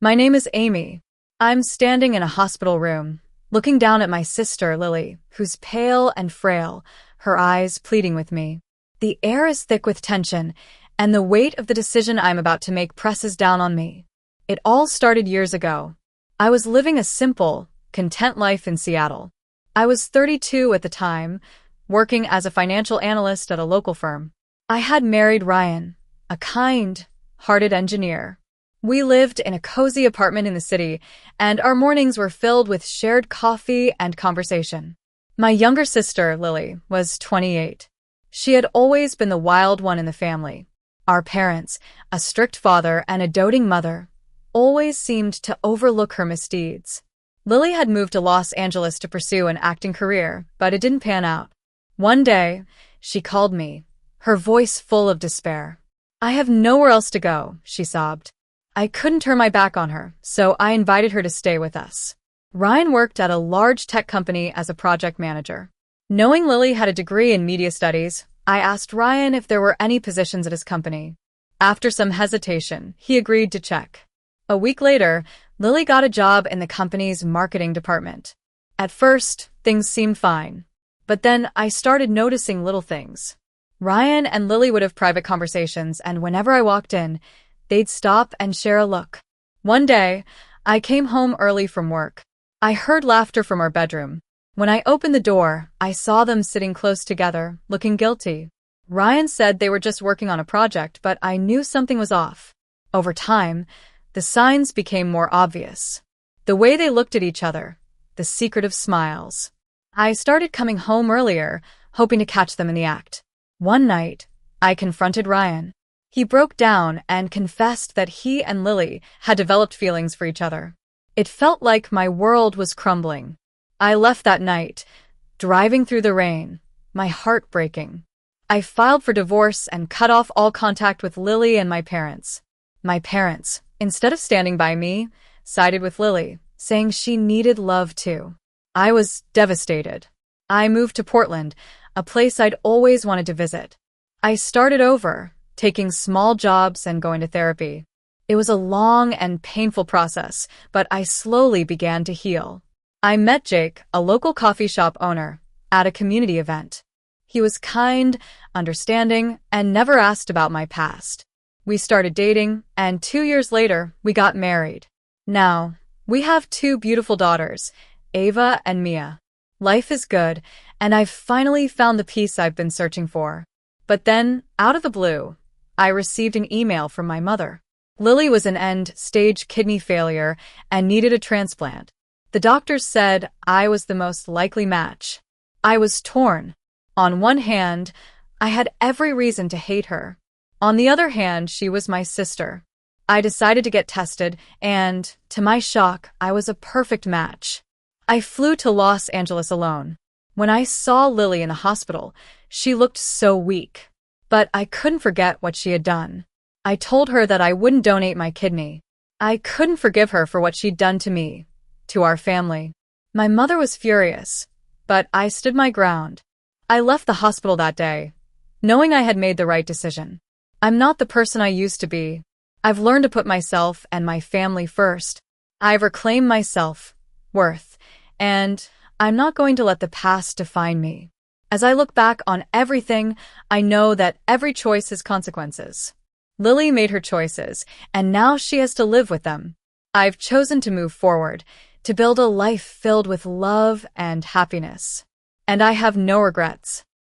My name is Amy. I'm standing in a hospital room, looking down at my sister, Lily, who's pale and frail, her eyes pleading with me. The air is thick with tension, and the weight of the decision I'm about to make presses down on me. It all started years ago. I was living a simple, content life in Seattle. I was 32 at the time, working as a financial analyst at a local firm. I had married Ryan, a kind-hearted engineer. We lived in a cozy apartment in the city, and our mornings were filled with shared coffee and conversation. My younger sister, Lily, was 28. She had always been the wild one in the family. Our parents, a strict father and a doting mother, always seemed to overlook her misdeeds. Lily had moved to Los Angeles to pursue an acting career, but it didn't pan out. One day, she called me, her voice full of despair. "I have nowhere else to go," she sobbed. I couldn't turn my back on her, so I invited her to stay with us. Ryan worked at a large tech company as a project manager. Knowing Lily had a degree in media studies, I asked Ryan if there were any positions at his company. After some hesitation, he agreed to check. A week later, Lily got a job in the company's marketing department. At first, things seemed fine. But then I started noticing little things. Ryan and Lily would have private conversations, and whenever I walked in, they'd stop and share a look. One day, I came home early from work. I heard laughter from our bedroom. When I opened the door, I saw them sitting close together, looking guilty. Ryan said they were just working on a project, but I knew something was off. Over time, the signs became more obvious. The way they looked at each other, the secretive smiles. I started coming home earlier, hoping to catch them in the act. One night, I confronted Ryan. He broke down and confessed that he and Lily had developed feelings for each other. It felt like my world was crumbling. I left that night, driving through the rain, my heart breaking. I filed for divorce and cut off all contact with Lily and my parents. My parents, instead of standing by me, sided with Lily, saying she needed love too. I was devastated. I moved to Portland, a place I'd always wanted to visit. I started over, taking small jobs and going to therapy. It was a long and painful process, but I slowly began to heal. I met Jake, a local coffee shop owner, at a community event. He was kind, understanding, and never asked about my past. We started dating, and 2 years later, we got married. Now, we have 2 beautiful daughters, Ava and Mia. Life is good, and I've finally found the peace I've been searching for. But then, out of the blue, I received an email from my mother. Lily was in end-stage kidney failure and needed a transplant. The doctors said I was the most likely match. I was torn. On one hand, I had every reason to hate her. On the other hand, she was my sister. I decided to get tested, and, to my shock, I was a perfect match. I flew to Los Angeles alone. When I saw Lily in the hospital, she looked so weak. But I couldn't forget what she had done. I told her that I wouldn't donate my kidney. I couldn't forgive her for what she'd done to me, to our family. My mother was furious, but I stood my ground. I left the hospital that day, knowing I had made the right decision. I'm not the person I used to be. I've learned to put myself and my family first. I've reclaimed my self-worth, and I'm not going to let the past define me. As I look back on everything, I know that every choice has consequences. Lily made her choices, and now she has to live with them. I've chosen to move forward, to build a life filled with love and happiness. And I have no regrets.